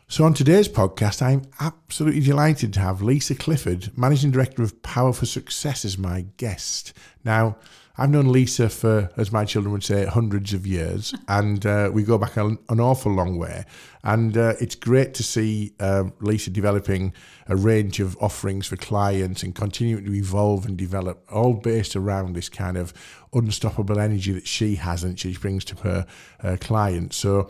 So on today's podcast, I'm absolutely delighted to have Lisa Clifford, Managing Director of Power for Success, as my guest. Now, I've known Lisa for, as my children would say, hundreds of years, and we go back an awful long way. And it's great to see Lisa developing a range of offerings for clients and continuing to evolve and develop, all based around this kind of unstoppable energy that she has and she brings to her clients. So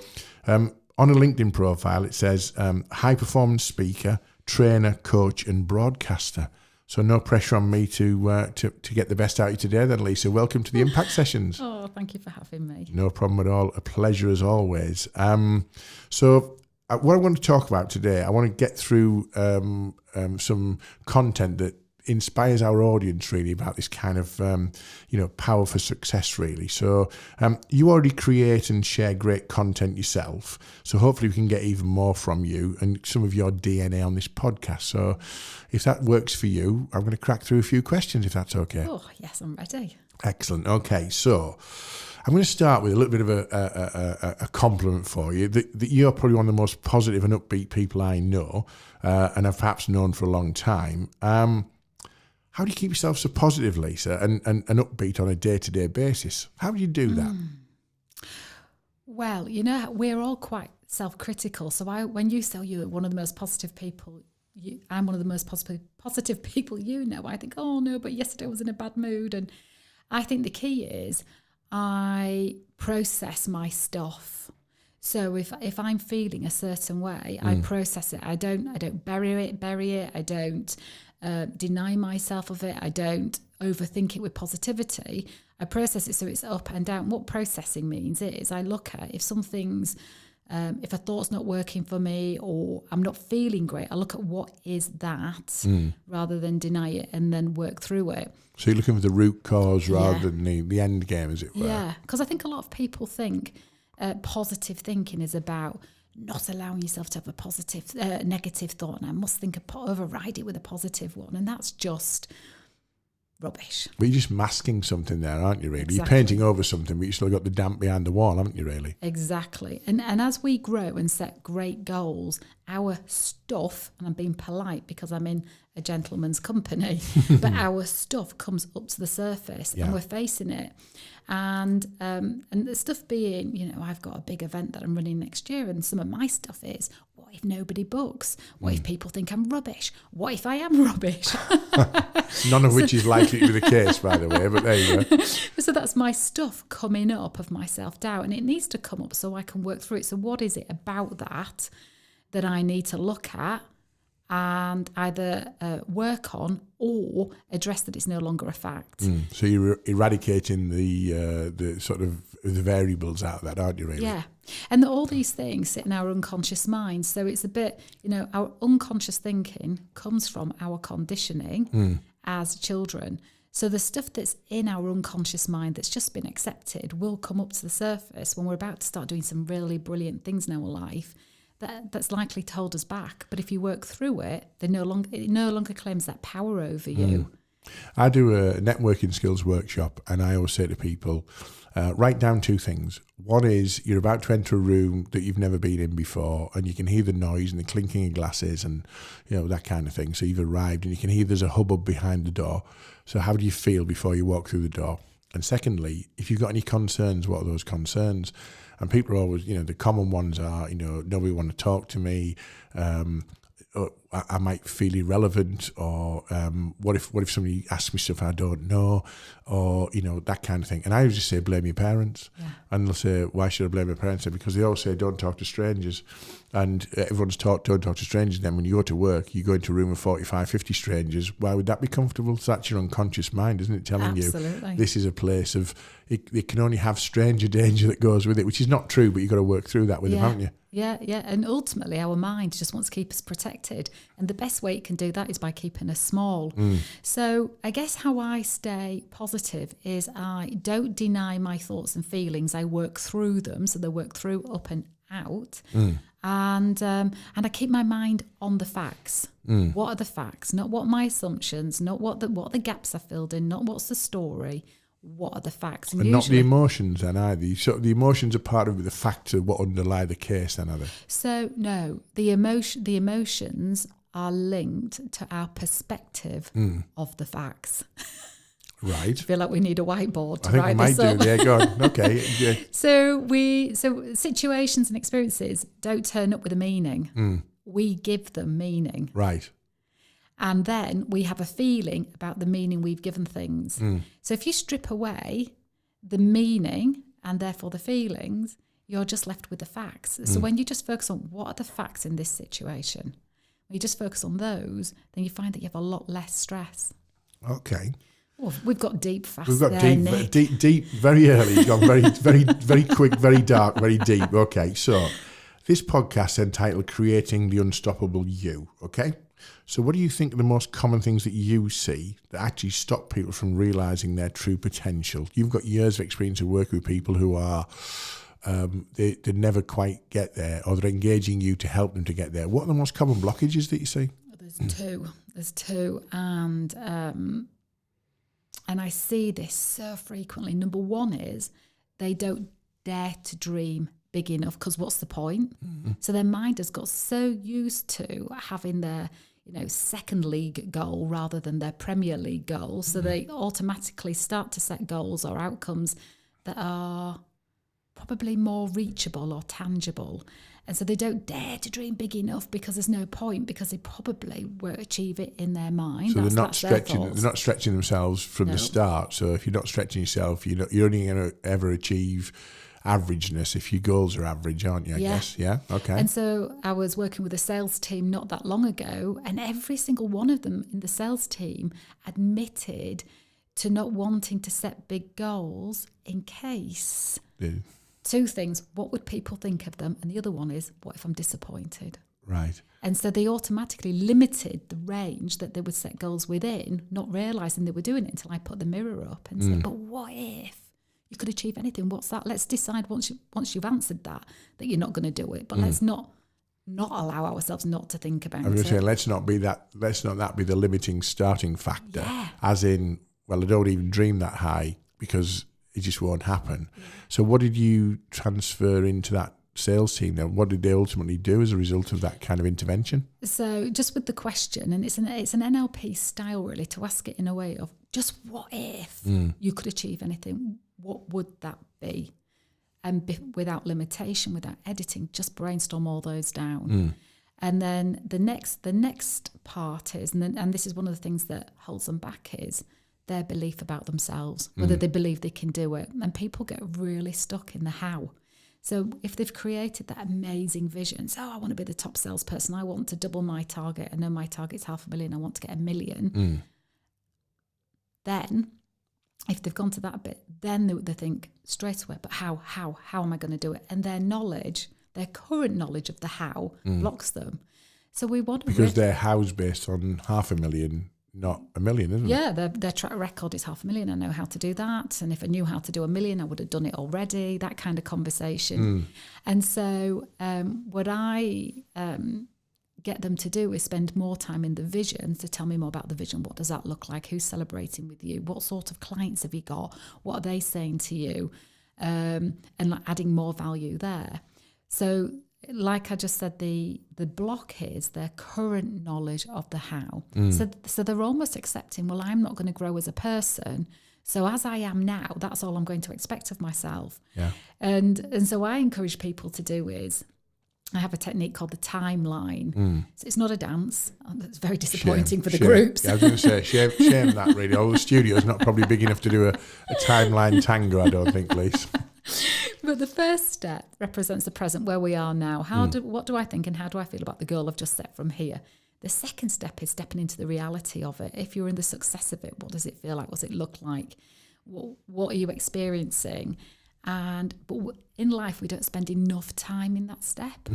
on a LinkedIn profile, it says high-performance speaker, trainer, coach, and broadcaster. So no pressure on me to get the best out of you today then, Lisa. Welcome to the Impact Sessions. Oh, thank you for having me. No problem at all. A pleasure as always. So what I want to talk about today, I want to get through some content that inspires our audience really about this kind of power for success really. So you already create and share great content yourself, so hopefully we can get even more from you and some of your DNA on this podcast. So if that works for you, I'm going to crack through a few questions if that's okay. Oh yes, I'm ready. Excellent. Okay, so I'm going to start with a little bit of a compliment for you, that you're probably one of the most positive and upbeat people I know, and I've perhaps known for a long time. How do you keep yourself so positive, Lisa, and upbeat on a day-to-day basis? How do you do that? Well, we're all quite self-critical. So when you say you're one of the most positive people, I'm one of the most positive people you know. I think, oh no, but yesterday I was in a bad mood. And I think the key is I process my stuff. So if I'm feeling a certain way, I process it. I don't bury it. I don't deny myself of it. I don't overthink it with positivity. I process it so it's up and down. What processing means is I look at if something's, if a thought's not working for me or I'm not feeling great, I look at what is that rather than deny it and then work through it. So you're looking for the root cause rather than the end game, as it were. Yeah, because I think a lot of people think positive thinking is about not allowing yourself to have a positive, negative thought, and I must override it with a positive one, and that's just rubbish. But you're just masking something there, aren't you, really? Exactly. You're painting over something, but you've still got the damp behind the wall, haven't you, really? Exactly. And as we grow and set great goals, our stuff, and I'm being polite because I'm in a gentleman's company, but our stuff comes up to the surface and we're facing it. And the stuff being, I've got a big event that I'm running next year, and some of my stuff is, what if nobody books? What if people think I'm rubbish? What if I am rubbish? None of which is likely to be the case, by the way, but there you go. So that's my stuff coming up of my self-doubt, and it needs to come up so I can work through it. So what is it about that I need to look at and either work on or address that it's no longer a fact? So you're eradicating the sort of the variables out of that, aren't you, really? Yeah. And all these things sit in our unconscious mind. So it's a bit, our unconscious thinking comes from our conditioning as children. So the stuff that's in our unconscious mind that's just been accepted will come up to the surface when we're about to start doing some really brilliant things in our life. That's likely to hold us back. But if you work through it, it no longer claims that power over you. I do a networking skills workshop, and I always say to people, write down two things. One is you're about to enter a room that you've never been in before, and you can hear the noise and the clinking of glasses and that kind of thing. So you've arrived and you can hear there's a hubbub behind the door. So how do you feel before you walk through the door? And secondly, if you've got any concerns, what are those concerns? And people are always, the common ones are, nobody want to talk to me, or I might feel irrelevant, or what if somebody asks me stuff I don't know, or that kind of thing. And I always just say blame your parents, and they'll say, why should I blame my parents? Because they always say don't talk to strangers, and everyone's taught don't talk to strangers. And then when you go to work, you go into a room of 45, 50 strangers. Why would that be comfortable? So that's your unconscious mind, isn't it, telling Absolutely. you this is a place of it can only have stranger danger that goes with it, which is not true, but you've got to work through that with them, haven't you? Yeah. And ultimately, our mind just wants to keep us protected. And the best way it can do that is by keeping us small. So I guess how I stay positive is I don't deny my thoughts and feelings. I work through them. So they work through, up and out. And I keep my mind on the facts. What are the facts? Not what my assumptions, not what the gaps are filled in, not what's the story. what are the facts. And not the emotions then either. So the emotions are part of the facts of what underlie the case then, are they? So no, the emotions are linked to our perspective of the facts. Right. I feel like we need a whiteboard to I think write we might this up. do. Yeah, go on. Okay. Yeah. So situations and experiences don't turn up with a meaning. We give them meaning. Right. And then we have a feeling about the meaning we've given things. So if you strip away the meaning and therefore the feelings, you're just left with the facts. So when you just focus on what are the facts in this situation, when you just focus on those, then you find that you have a lot less stress. Okay. Oh, we've got deep fast. We've got there, Nick. deep, very early. You've gone very, very, very quick, very dark, very deep. Okay, so this podcast is entitled Creating the Unstoppable You, okay? So what do you think are the most common things that you see that actually stop people from realising their true potential? You've got years of experience of working with people who are, they never quite get there, or they're engaging you to help them to get there. What are the most common blockages that you see? There's two. And I see this so frequently. Number one is they don't dare to dream big enough, because what's the point? So their mind has got so used to having their second league goal rather than their Premier League goal. So they automatically start to set goals or outcomes that are probably more reachable or tangible. And so they don't dare to dream big enough because there's no point, because they probably won't achieve it in their mind. So they're not stretching themselves from the start. So if you're not stretching yourself, you're only going to ever achieve averageness if your goals are average, aren't you, I guess? Yeah, okay. And so I was working with a sales team not that long ago, and every single one of them in the sales team admitted to not wanting to set big goals in case... Two things: what would people think of them? And the other one is, what if I'm disappointed? Right. And so they automatically limited the range that they would set goals within, not realising they were doing it until I put the mirror up and said, but what if you could achieve anything? What's that? Let's decide once you've answered that you're not going to do it. But let's not allow ourselves not to think about it. I was going to say, let's not that be the limiting starting factor. Yeah. As in, well, I don't even dream that high because it just won't happen. So what did you transfer into that sales team then? What did they ultimately do as a result of that kind of intervention? So just with the question, and it's an NLP style really, to ask it in a way of just what if you could achieve anything, what would that be? And without limitation, without editing, just brainstorm all those down. And then the next part is, and this is one of the things that holds them back, is their belief about themselves, whether they believe they can do it. And people get really stuck in the how. So if they've created that amazing vision, so I want to be the top salesperson, I want to double my target, I know my target's 500,000, I want to get 1 million. Then if they've gone to that bit, then they think straight away, but how am I going to do it? And their current knowledge of the how blocks them. So we want to... Because their how's based on 500,000, not 1 million, isn't it? Yeah, their track record is 500,000. I know how to do that. And if I knew how to do 1 million, I would have done it already. That kind of conversation. And so what I get them to do is spend more time in the vision, to tell me more about the vision. What does that look like? Who's celebrating with you? What sort of clients have you got? What are they saying to you? And adding more value there. So like I just said, the block is their current knowledge of the how. So they're almost accepting, well, I'm not going to grow as a person. So as I am now, that's all I'm going to expect of myself. Yeah. And so I encourage people to do is, I have a technique called the timeline. So it's not a dance. It's very disappointing for the groups. Yeah, I was going to say, shame that really. All the studio's not probably big enough to do a timeline tango, I don't think, Lisa. But the first step represents the present, where we are now. What do I think and how do I feel about the goal I've just set from here? The second step is stepping into the reality of it. If you're in the success of it, what does it feel like? What does it look like? What are you experiencing? But in life, we don't spend enough time in that step.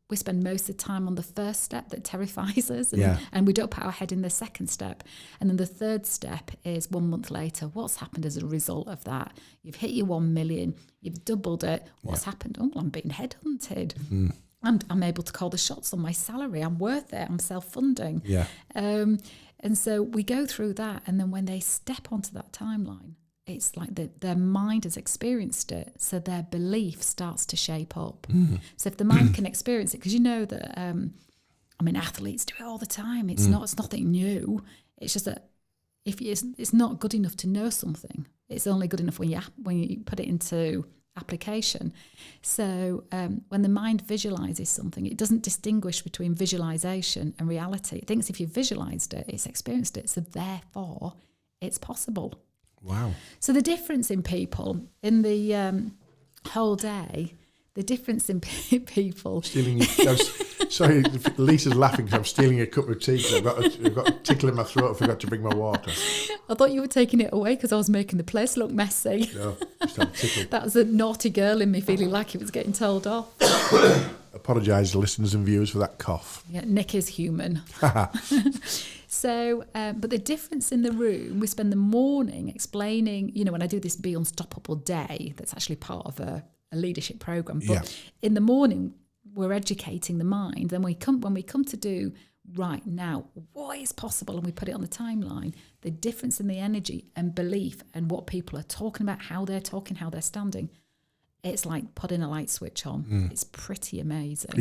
We spend most of the time on the first step that terrifies us, and we don't put our head in the second step. And then the third step is 1 month later. What's happened as a result of that? You've hit your 1 million. You've doubled it. What's happened? Oh, I'm being headhunted. I'm able to call the shots on my salary. I'm worth it. I'm self-funding. And so we go through that. And then when they step onto that timeline, it's like their mind has experienced it, so their belief starts to shape up. So if the mind can experience it, because you know that, athletes do it all the time. It's nothing new. It's just that it's not good enough to know something. It's only good enough when you put it into application. So when the mind visualizes something, it doesn't distinguish between visualization and reality. It thinks if you've visualized it, it's experienced it, so therefore it's possible. Wow. So the difference in people in the whole day, the difference in people... Sorry, Lisa's laughing because I'm stealing a cup of tea because I've got a tickle in my throat. I forgot to bring my water. I thought you were taking it away because I was making the place look messy. No, just had a tickle. That was a naughty girl in me feeling like it was getting told off. Apologise to listeners and viewers for that cough. Yeah, Nick is human. So, but the difference in the room, we spend the morning explaining, when I do this Be Unstoppable Day, that's actually part of a leadership program. But in the morning, we're educating the mind. Then when we come to do right now, what is possible, and we put it on the timeline, the difference in the energy and belief and what people are talking about, how they're talking, how they're standing, it's like putting a light switch on. It's pretty amazing.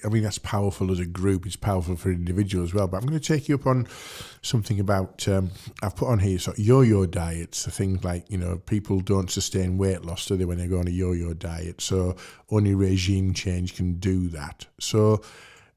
That's powerful as a group. It's powerful for an individual as well. But I'm going to take you up on something about, I've put on here, so yo-yo diets, so things like, people don't sustain weight loss, do they, when they go on a yo-yo diet? So only regime change can do that. So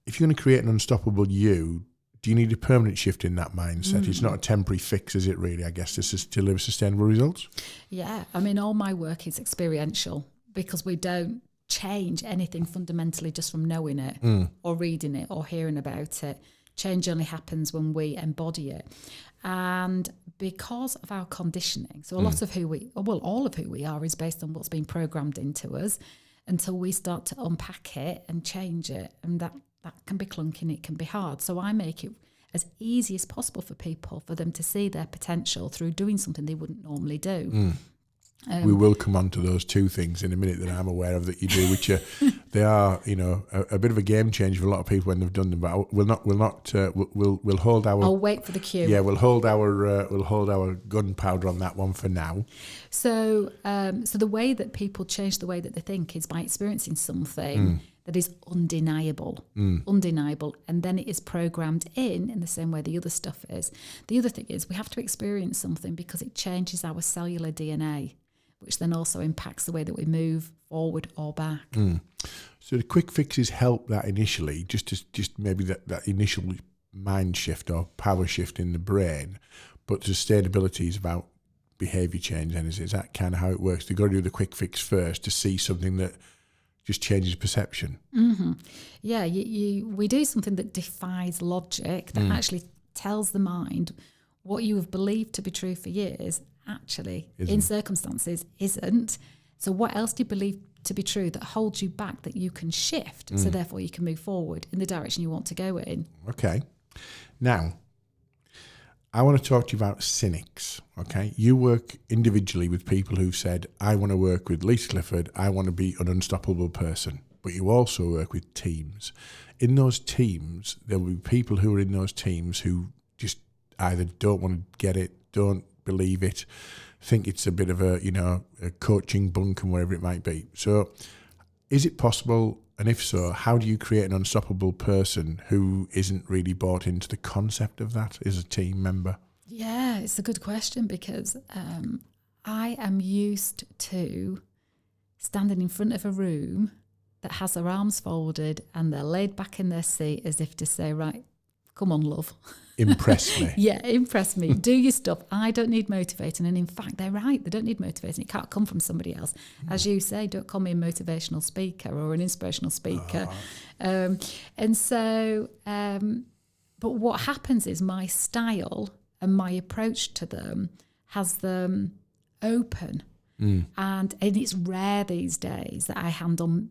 if you're going to create an unstoppable you, do you need a permanent shift in that mindset? It's not a temporary fix, is it really, I guess, to deliver sustainable results? Yeah, all my work is experiential, because we don't change anything fundamentally just from knowing it or reading it or hearing about it. Change only happens when we embody it. And because of our conditioning, so all of who we are is based on what's been programmed into us, until we start to unpack it and change it. And that can be clunky and it can be hard. So I make it as easy as possible for people, for them to see their potential through doing something they wouldn't normally do. We will come on to those two things in a minute that I'm aware of that you do, which they are, a bit of a game changer for a lot of people when they've done them. But we'll hold our. I'll wait for the cue. Yeah, we'll hold our gunpowder on that one for now. So the way that people change the way that they think is by experiencing something that is undeniable, and then it is programmed in the same way the other stuff is. The other thing is we have to experience something because it changes our cellular DNA, which then also impacts the way that we move forward or back. So the quick fixes help that initially, just maybe that initial mind shift or power shift in the brain, but sustainability is about behaviour change. And is that kind of how it works? They've got to do the quick fix first to see something that just changes perception. Yeah, we do something that defies logic, that actually tells the mind what you have believed to be true for years actually in circumstances isn't. So what else do you believe to be true that holds you back, that you can shift, so therefore you can move forward in the direction you want to go in? Okay. Now, I want to talk to you about cynics, okay? You work individually with people who've said, I want to work with Lisa Clifford, I want to be an unstoppable person. But you also work with teams. In those teams, there will be people who are in those teams who just either don't want to get it, don't believe it, think it's a bit of a coaching bunk and whatever it might be. So is it possible, and if so, how do you create an unstoppable person who isn't really bought into the concept of that as a team member? Yeah, it's a good question, because I am used to standing in front of a room that has their arms folded and they're laid back in their seat as if to say, right, come on, love. Impress me. Yeah, impress me. Do your stuff. I don't need motivating. And in fact, they're right. They don't need motivating. It can't come from somebody else. As you say, don't call me a motivational speaker or an inspirational speaker. And so, but what happens is my style and my approach to them has them open. And it's rare these days that I handle,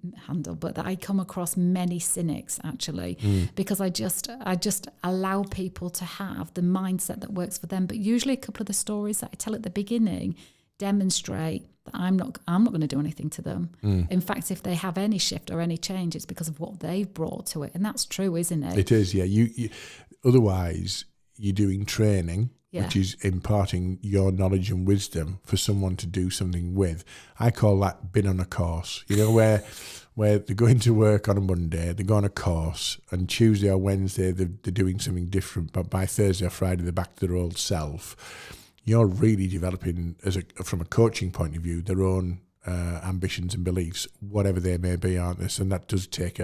but that I come across many cynics actually, because I just allow people to have the mindset that works for them. But usually a couple of the stories that I tell at the beginning demonstrate that I'm not going to do anything to them. In fact, if they have any shift or any change, it's because of what they've brought to it, and that's true, isn't it? It is, yeah. You otherwise you're doing training which is imparting your knowledge and wisdom for someone to do something with. I call that been on a course, where they're going to work on a Monday, they go on a course, and Tuesday or Wednesday they're doing something different, but by Thursday or Friday they're back to their old self. You're really developing, from a coaching point of view, their own ambitions and beliefs, whatever they may be, aren't they? And that does take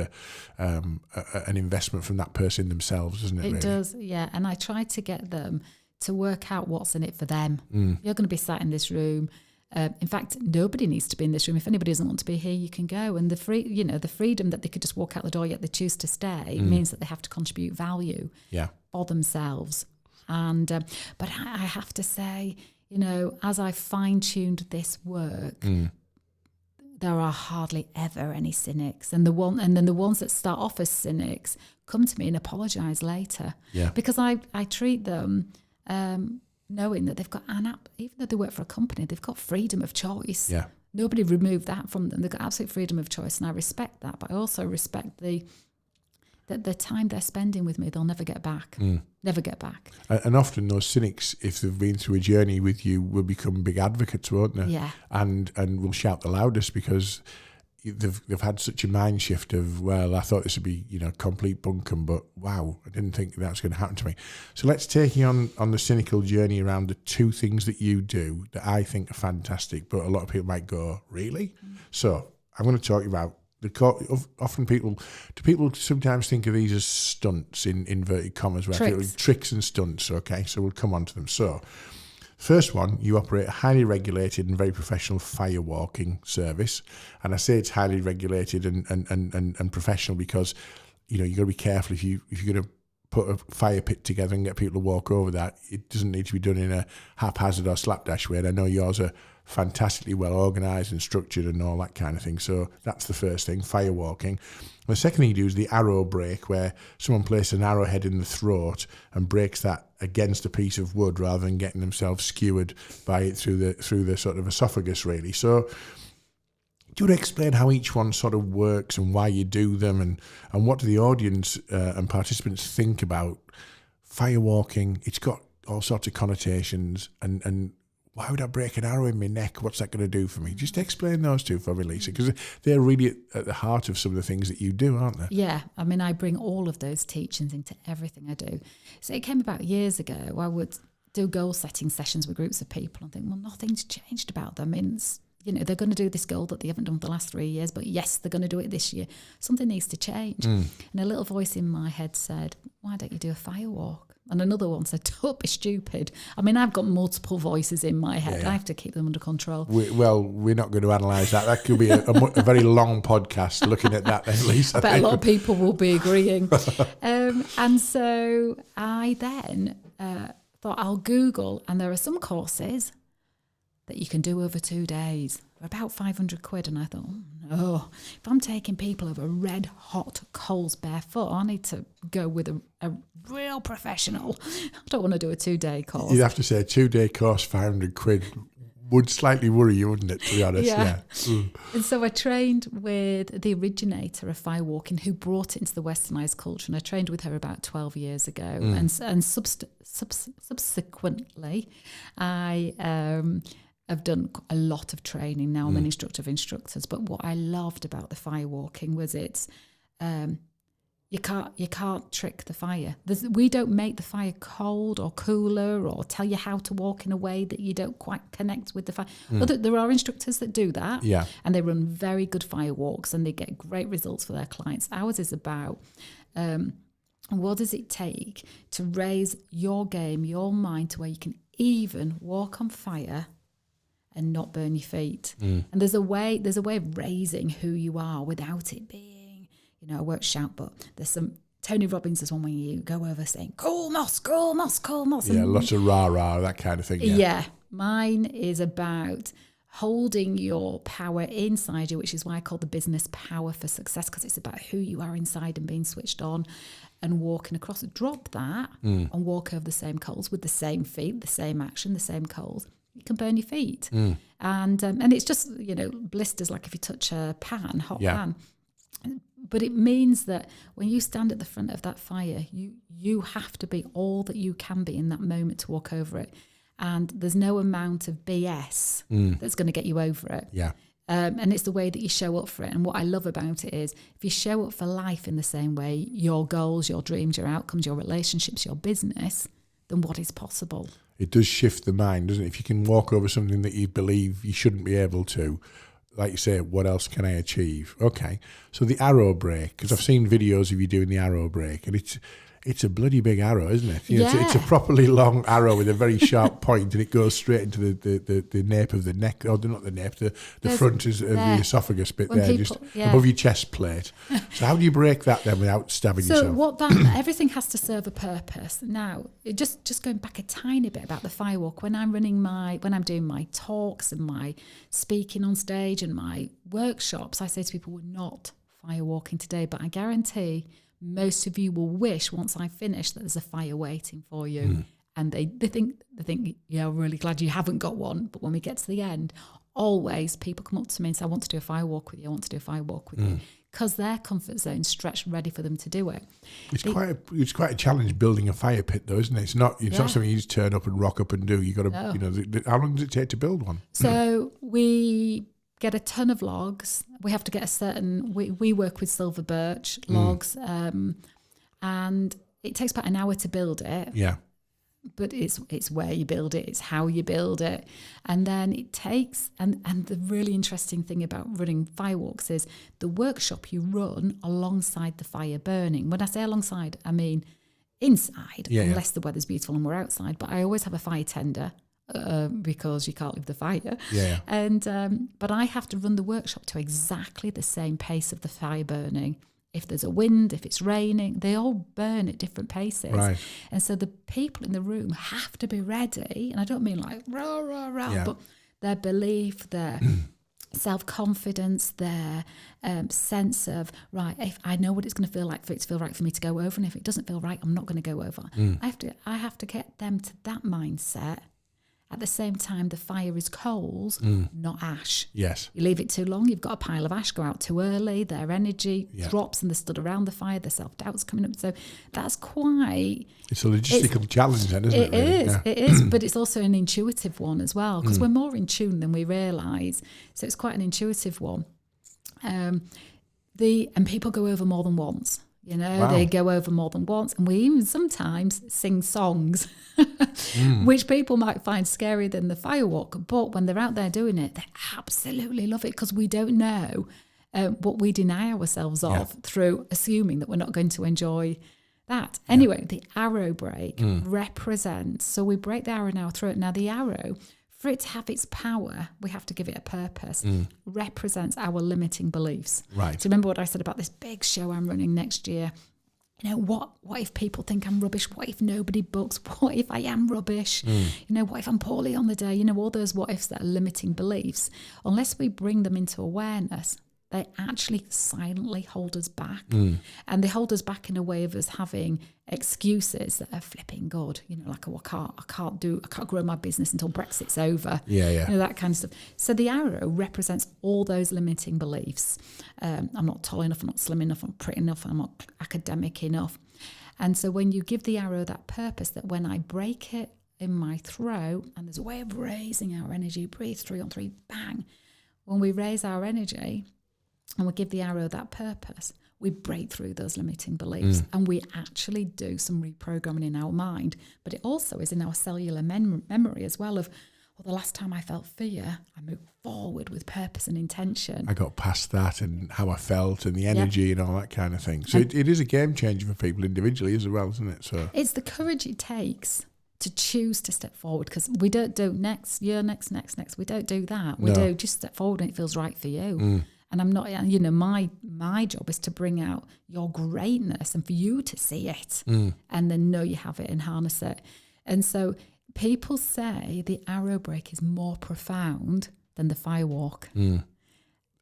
an investment from that person themselves, doesn't it? It really? does, yeah. And I try to get them to work out what's in it for them. You're going to be sat in this room. In fact, nobody needs to be in this room. If anybody doesn't want to be here, you can go. And the freedom that they could just walk out the door, yet they choose to stay, means that they have to contribute value for themselves. And but I have to say, as I fine-tuned this work, there are hardly ever any cynics. And then the ones that start off as cynics come to me and apologise later. Yeah. Because I treat them knowing that they've got even though they work for a company, they've got freedom of choice. Yeah. Nobody removed that from them. They've got absolute freedom of choice, and I respect that. But I also respect that the time they're spending with me, they'll never get back. Never get back. And often those cynics, if they've been through a journey with you, will become big advocates, won't they? Yeah. And will shout the loudest because they've had such a mind shift of, well, I thought this would be, complete bunkum, but wow, I didn't think that was going to happen to me. So let's take you on the cynical journey around the two things that you do that I think are fantastic, but a lot of people might go, really? So I'm going to talk about often people sometimes think of these as stunts in inverted commas, where tricks and stunts. Okay, so we'll come on to them. So first one, you operate a highly regulated and very professional firewalking service. And I say it's highly regulated and professional because, you've got to be careful if you're going to put a fire pit together and get people to walk over that. It doesn't need to be done in a haphazard or slapdash way. And I know yours are fantastically well organised and structured and all that kind of thing. So that's the first thing, firewalking. The second thing you do is the arrow break, where someone places an arrowhead in the throat and breaks that against a piece of wood rather than getting themselves skewered by it through the sort of esophagus, really. So do you want to explain how each one sort of works and why you do them, and what do the audience and participants think about firewalking? It's got all sorts of connotations, and why would I break an arrow in my neck? What's that going to do for me? Just explain those two for me, Lisa, because they're really at the heart of some of the things that you do, aren't they? Yeah, I mean, I bring all of those teachings into everything I do. So it came about years ago. I would do goal-setting sessions with groups of people and think, well, nothing's changed about them. They're going to do this goal that they haven't done for the last 3 years, but yes, they're going to do it this year. Something needs to change. And a little voice in my head said, why don't you do a firewalk? And another one said, don't be stupid. I mean, I've got multiple voices in my head. Yeah. I have to keep them under control. We're not going to analyse that. That could be a very long podcast looking at that then, Lisa. I bet a lot of people will be agreeing. And so I then thought I'll Google, and there are some courses that you can do over 2 days for about 500 quid. And I thought, oh, if I'm taking people over red hot coals barefoot, I need to go with a real professional. I don't want to do a 2-day course. You'd have to say a 2-day course, 500 quid would slightly worry you, wouldn't it, to be honest? Yeah. And so I trained with the originator of firewalking, who brought it into the westernised culture, and I trained with her about 12 years ago. And subsequently, I've done a lot of training. Now I'm an instructor of instructors. But what I loved about the firewalking was it's you can't trick the fire. We don't make the fire cold or cooler or tell you how to walk in a way that you don't quite connect with the fire. There are instructors that do that, and they run very good firewalks and they get great results for their clients. Ours is about what does it take to raise your game, your mind to where you can even walk on fire and not burn your feet. And there's a way of raising who you are without it being, I won't shout, but there's some, Tony Robbins is one where you go over saying, cool moss, cool moss, cool moss. Yeah, lots of rah-rah, that kind of thing. Yeah, mine is about holding your power inside you, which is why I call the business Power for Success, because it's about who you are inside and being switched on and walking across. Drop that and walk over the same coals with the same feet, the same action, the same coals. You can burn your feet. And it's just, blisters like if you touch a pan, hot pan. But it means that when you stand at the front of that fire, you have to be all that you can be in that moment to walk over it. And there's no amount of BS that's going to get you over it. Yeah. And it's the way that you show up for it. And what I love about it is if you show up for life in the same way, your goals, your dreams, your outcomes, your relationships, your business, then what is possible? It does shift the mind, doesn't it? If you can walk over something that you believe you shouldn't be able to, like you say, what else can I achieve? Okay, so the arrow break, because I've seen videos of you doing the arrow break, and it's a bloody big arrow, isn't it? You know, it's a properly long arrow with a very sharp point, and it goes straight into the nape of the neck, or not the nape, the front of the esophagus bit when there, just above your chest plate. So how do you break that then without stabbing yourself? Everything has to serve a purpose. Now, just going back a tiny bit about the firewalk, when I'm doing my talks and my speaking on stage and my workshops, I say to people, we're not firewalking today, but I guarantee most of you will wish once I finish that there's a fire waiting for you. And they think, yeah, I'm really glad you haven't got one. But when we get to the end, always people come up to me and say, I want to do a fire walk with you. I want to do a fire walk with you. Because their comfort zone's stretched ready for them to do it. It's quite a challenge building a fire pit though, isn't it? It's not something you just turn up and rock up and do. You got to, how long does it take to build one? So we get a ton of logs. We have to get we work with silver birch logs, and it takes about an hour to build it. Yeah. But it's where you build it, it's how you build it. And then it takes, and the really interesting thing about running firewalks is the workshop you run alongside the fire burning. When I say alongside, I mean inside, unless the weather's beautiful and we're outside. But I always have a fire tender, because you can't leave the fire. Yeah. And but I have to run the workshop to exactly the same pace of the fire burning. If there's a wind, if it's raining, they all burn at different paces. Right. And so the people in the room have to be ready. And I don't mean like rah, rah, rah, but their belief, their self-confidence, their sense of, right, if I know what it's going to feel like for it to feel right for me to go over. And if it doesn't feel right, I'm not going to go over. I have to get them to that mindset. At the same time, the fire is coals, not ash. Yes. You leave it too long, you've got a pile of ash, go out too early, their energy drops and they're stood around the fire, their self-doubt's coming up. So that's quite... It's a logistical challenge then, isn't it? It is, but it's also an intuitive one as well, because we're more in tune than we realise. So it's quite an intuitive one. And people go over more than once. You know, They go over more than once, and we even sometimes sing songs, which people might find scarier than the firewalk. But when they're out there doing it, they absolutely love it, because we don't know what we deny ourselves of through assuming that we're not going to enjoy that. Anyway, the arrow break represents, so we break the arrow in our throat. Now, the arrow, for it to have its power, we have to give it a purpose, represents our limiting beliefs. Right. So remember what I said about this big show I'm running next year? You know, what if people think I'm rubbish? What if nobody books? What if I am rubbish? You know, what if I'm poorly on the day? You know, all those what ifs that are limiting beliefs. Unless we bring them into awareness, they actually silently hold us back. And they hold us back in a way of us having excuses that are flipping good. You know, like, oh, I can't grow my business until Brexit's over. You know, that kind of stuff. So the arrow represents all those limiting beliefs. I'm not tall enough, I'm not slim enough, I'm not pretty enough, I'm not academic enough. And so when you give the arrow that purpose, that when I break it in my throat, and there's a way of raising our energy, breathe 3 on 3, bang. When we raise our energy, and we give the arrow that purpose, we break through those limiting beliefs and we actually do some reprogramming in our mind. But it also is in our cellular memory as well of, well, the last time I felt fear, I moved forward with purpose and intention. I got past that and how I felt and the energy and all that kind of thing. So it is a game changer for people individually as well, isn't it? So it's the courage it takes to choose to step forward, because we don't do next. We don't do that. We do just step forward and it feels right for you. And I'm not, you know, my job is to bring out your greatness and for you to see it and then know you have it and harness it. And so people say the arrow break is more profound than the firewalk.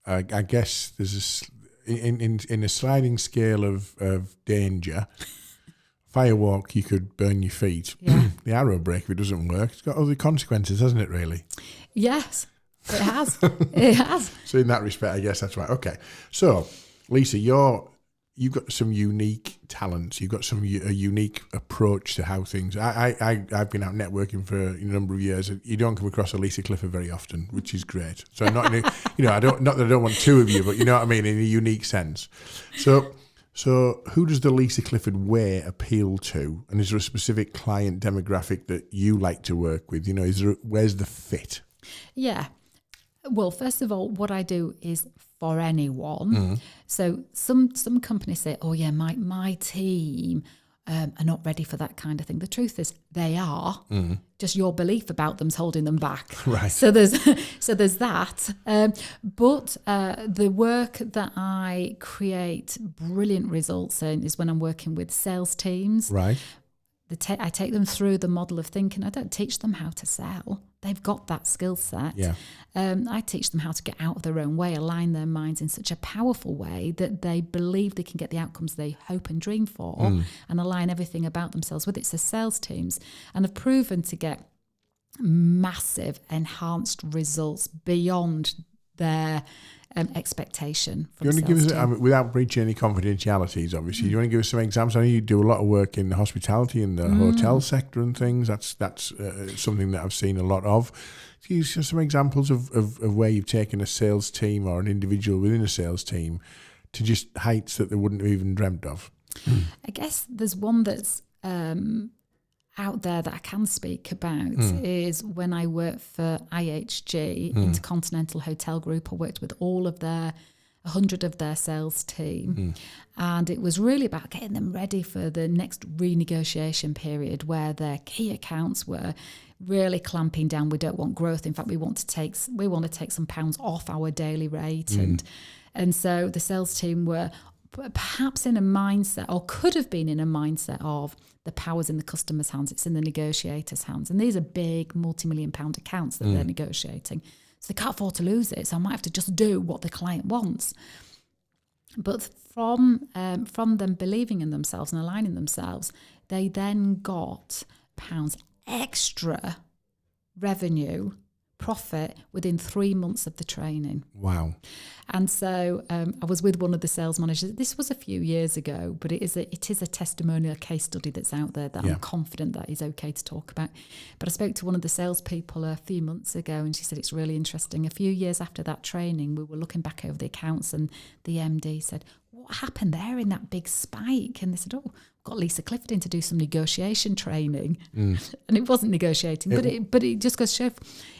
I guess there's in a sliding scale of danger, firewalk, you could burn your feet. The arrow break, if it doesn't work, it's got other consequences, hasn't it, really? Yes. It has. It has. So in that respect, I guess that's right. Okay. So, Lisa, you're you've got some unique talents. You've got a unique approach to how things. I've been out networking for a number of years. You don't come across a Lisa Clifford very often, which is great. So not in a, not that I don't want two of you, but you know what I mean, in a unique sense. So who does the Lisa Clifford way appeal to? And is there a specific client demographic that you like to work with? Where's the fit? Yeah. Well, first of all, what I do is for anyone. So some companies say, oh yeah, my team are not ready for that kind of thing. The truth is they are. Just your belief about them's holding them back. Right. So there's that. But the work that I create brilliant results in is when I'm working with sales teams. Right. I take them through the model of thinking. I don't teach them how to sell. They've got that skill set. Yeah. I teach them how to get out of their own way, align their minds in such a powerful way that they believe they can get the outcomes they hope and dream for and align everything about themselves with it. So sales teams and have proven to get massive enhanced results beyond their expectation from you want to give us, team. without breaching any confidentialities, obviously, you want to give us some examples? I know you do a lot of work in the hospitality and the hotel sector and things. That's something that I've seen a lot of. Can you give some examples of where you've taken a sales team or an individual within a sales team to just heights that they wouldn't have even dreamt of? I guess there's one that's out there that I can speak about is when I worked for IHG, Intercontinental Hotel Group. I worked with all of 100 of their sales team. And it was really about getting them ready for the next renegotiation period where their key accounts were really clamping down. We don't want growth. In fact, we want to take some pounds off our daily rate. And so the sales team were perhaps in a mindset, or could have been in a mindset of, the power's in the customer's hands, it's in the negotiator's hands. And these are big multi-million-pound accounts that they're negotiating. So they can't afford to lose it. So I might have to just do what the client wants. But from them believing in themselves and aligning themselves, they then got pounds extra revenue, profit within 3 months of the training. Wow. And so I was with one of the sales managers. This was a few years ago, but it is a testimonial case study that's out there that I'm confident that is okay to talk about. But I spoke to one of the salespeople a few months ago, and she said it's really interesting. A few years after that training, we were looking back over the accounts, and the MD said, "What happened there in that big spike?" And they said, "Oh, got Lisa Clifford in to do some negotiation training." And it wasn't negotiating, but it just goes to show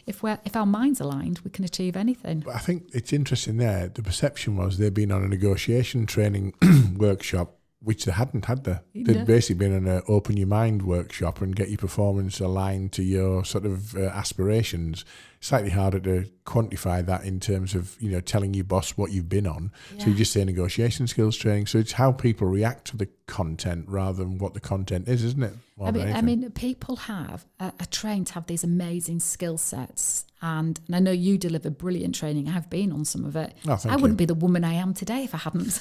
if our minds aligned, we can achieve anything. But I think it's interesting there. The perception was they'd been on a negotiation training workshop, which they hadn't, had they? They'd basically been on an open your mind workshop and get your performance aligned to your sort of aspirations. Slightly harder to quantify that in terms of, telling your boss what you've been on. Yeah. So you just say negotiation skills training. So it's how people react to the content rather than what the content is, isn't it? I mean, people are trained to have these amazing skill sets. And I know you deliver brilliant training. I've been on some of it. Oh, thank I you. wouldn't be the woman I am today if I hadn't.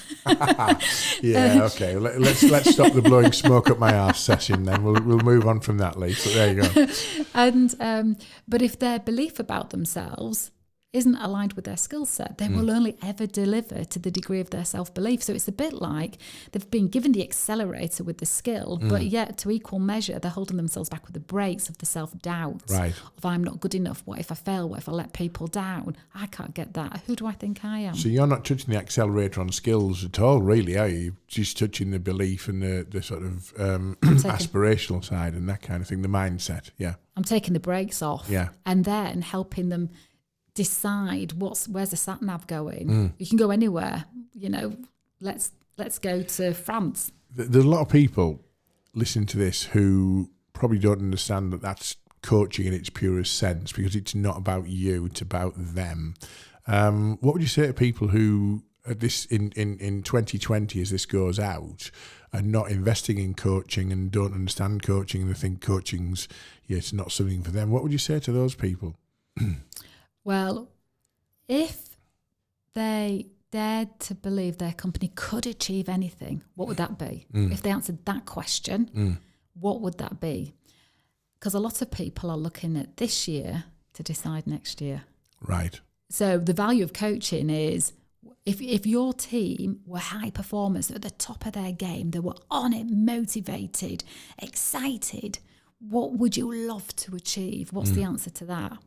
Yeah, okay. Let's stop the blowing smoke up my arse session then. We'll move on from that, Lisa. There you go. And but if their belief about themselves isn't aligned with their skill set, they will only ever deliver to the degree of their self-belief. So it's a bit like they've been given the accelerator with the skill, but yet to equal measure, they're holding themselves back with the brakes of the self-doubt of I'm not good enough. What if I fail? What if I let people down? I can't get that. Who do I think I am? So you're not touching the accelerator on skills at all, really, are you? You're just touching the belief and the sort of aspirational side and that kind of thing, the mindset, yeah. I'm taking the brakes off and then helping them decide where's the sat nav going. You can go anywhere, let's go to France. There's a lot of people listening to this who probably don't understand that that's coaching in its purest sense, because it's not about you, it's about them. What would you say to people who at this in 2020, as this goes out, are not investing in coaching and don't understand coaching and they think coaching's it's not something for them? What would you say to those people? Well, if they dared to believe their company could achieve anything, what would that be? If they answered that question, what would that be? Because a lot of people are looking at this year to decide next year. Right. So the value of coaching is if your team were high performers, at the top of their game, they were on it, motivated, excited, what would you love to achieve? What's the answer to that?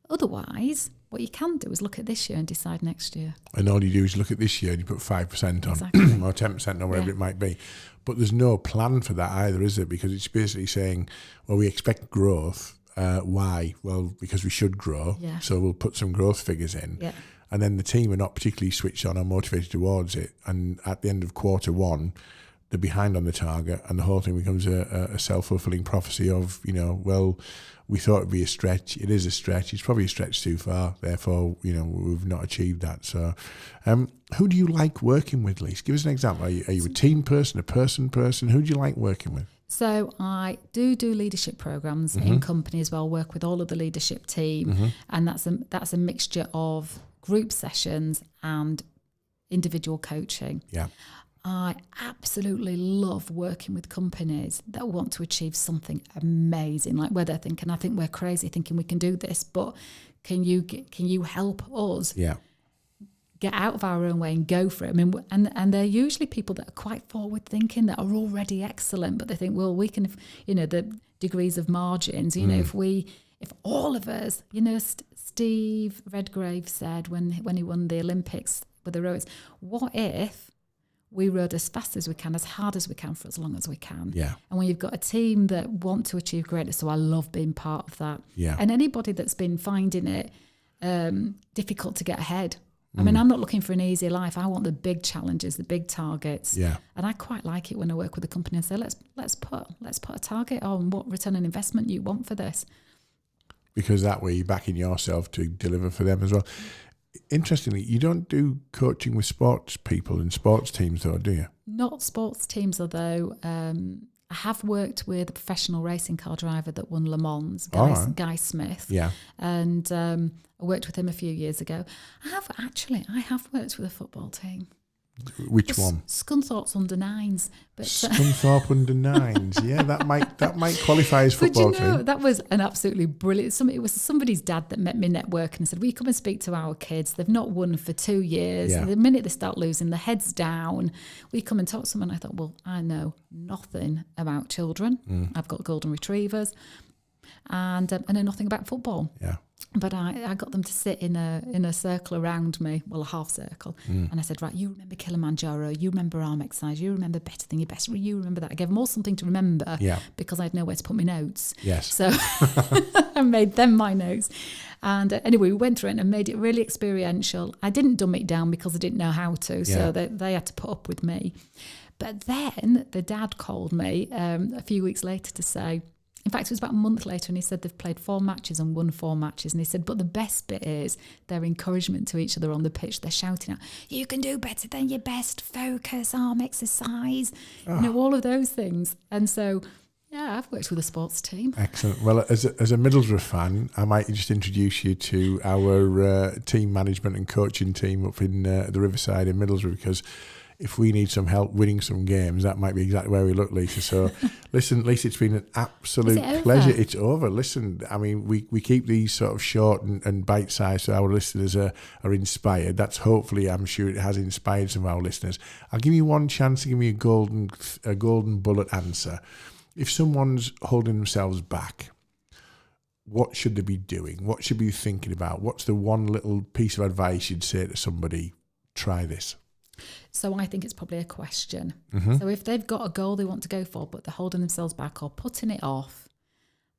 Otherwise, what you can do is look at this year and decide next year. And all you do is look at this year and you put 5% on, Exactly. or 10% or whatever it might be. But there's no plan for that either, is there? Because it's basically saying, well, we expect growth. Why? Well, because we should grow. Yeah. So we'll put some growth figures in. Yeah. And then the team are not particularly switched on or motivated towards it. And at the end of quarter one, they're behind on the target, and the whole thing becomes a self-fulfilling prophecy of, well, we thought it'd be a stretch. It is a stretch. It's probably a stretch too far. Therefore, we've not achieved that. So, who do you like working with, Lisa? Give us an example. Are you a team person, a person? Who do you like working with? So I do leadership programs in companies where I'll work with all of the leadership team, and that's a mixture of group sessions and individual coaching. Yeah. I absolutely love working with companies that want to achieve something amazing, like where they're thinking, I think we're crazy thinking we can do this, but can you help us get out of our own way and go for it? I mean, and they're usually people that are quite forward thinking, that are already excellent, but they think, well, we can, the degrees of margins, if all of us, Steve Redgrave said when he won the Olympics with the rowers, what if we rode as fast as we can, as hard as we can, for as long as we can? Yeah. And when you've got a team that want to achieve greatness, so I love being part of that. Yeah. And anybody that's been finding it difficult to get ahead. I mean, I'm not looking for an easy life. I want the big challenges, the big targets. Yeah. And I quite like it when I work with a company and say, let's put a target on what return on investment you want for this. Because that way you're backing yourself to deliver for them as well. Interestingly, you don't do coaching with sports people and sports teams, though, do you? Not sports teams, although I have worked with a professional racing car driver that won Le Mans, Guy Smith. Yeah. And I worked with him a few years ago. I have worked with a football team. Which one? Scunthorpe's under nines. Scunthorpe under nines. Yeah, that might qualify as football team. That was an absolutely brilliant. It was somebody's dad that met me networking and said, "Will you come and speak to our kids? They've not won for 2 years. Yeah. The minute they start losing, the head's down. Will you come and talk to them?" And I thought, well, I know nothing about children. I've got golden retrievers, and I know nothing about football. Yeah. But I got them to sit in a circle around me, well, a half circle. And I said, right, you remember Kilimanjaro, you remember arm exercise, you remember better than your best, you remember that. I gave them all something to remember because I had nowhere to put my notes. Yes. So I made them my notes. And anyway, we went through it and made it really experiential. I didn't dumb it down because I didn't know how to, so they had to put up with me. But then the dad called me a few weeks later to say, in fact, it was about a month later, and he said they've played 4 matches and won 4 matches. And he said, but the best bit is their encouragement to each other on the pitch. They're shouting out, you can do better than your best, focus, arm exercise, all of those things. And so, I've worked with a sports team. Excellent. Well, as a Middlesbrough fan, I might just introduce you to our team management and coaching team up in the Riverside in Middlesbrough, because if we need some help winning some games, that might be exactly where we look, Lisa. So, listen, Lisa, it's been an absolute pleasure. It's over. Listen, I mean, we keep these sort of short and bite-sized so our listeners are inspired. That's hopefully, I'm sure it has inspired some of our listeners. I'll give you one chance to give me a golden bullet answer. If someone's holding themselves back, what should they be doing? What should they be thinking about? What's the one little piece of advice you'd say to somebody? Try this. So I think it's probably a question. So if they've got a goal they want to go for, but they're holding themselves back or putting it off,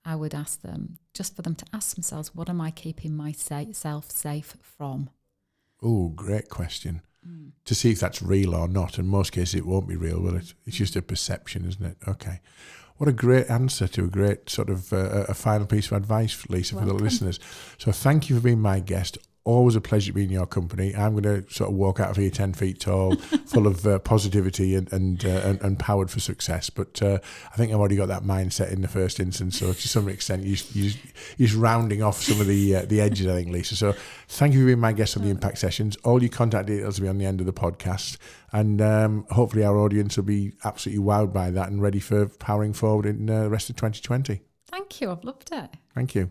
I would ask them, just for them to ask themselves, what am I keeping myself safe from? Oh, great question. To see if that's real or not. In most cases, it won't be real, will it? It's just a perception, isn't it? Okay. What a great answer to a great sort of a final piece of advice, Lisa, for the listeners. So thank you for being my guest. Always a pleasure to be in your company. I'm going to sort of walk out of here 10 feet tall, full of positivity and powered for success. But I think I've already got that mindset in the first instance. So to some extent, you're just rounding off some of the edges, I think, Lisa. So thank you for being my guest on the Impact Sessions. All your contact details will be on the end of the podcast. And hopefully our audience will be absolutely wowed by that and ready for powering forward in the rest of 2020. Thank you. I've loved it. Thank you.